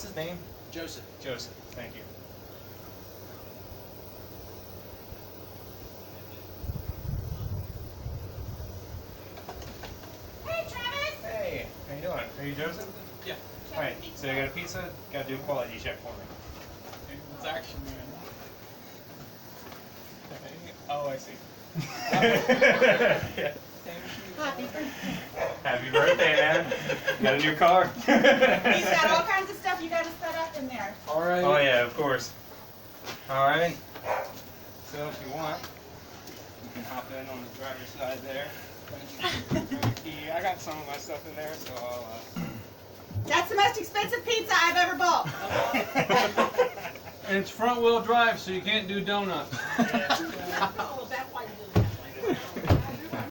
what's his name? Joseph. Joseph. Thank you. Hey, Travis! Hey, how you doing? Are you Joseph? Yeah. All right. So you got a pizza. Got to do a quality check for me. It's actually Oh, I see. Yeah. Happy birthday. Happy birthday, man. Got a new car. He's got all kinds of stuff you got to set up in there. all right. Oh yeah, of course. All right. So if you want, you can hop in on the driver's side there. Key. I got some of my stuff in there, so I'll. That's the most expensive pizza I've ever bought. And it's front wheel drive, so you can't do donuts. Yeah.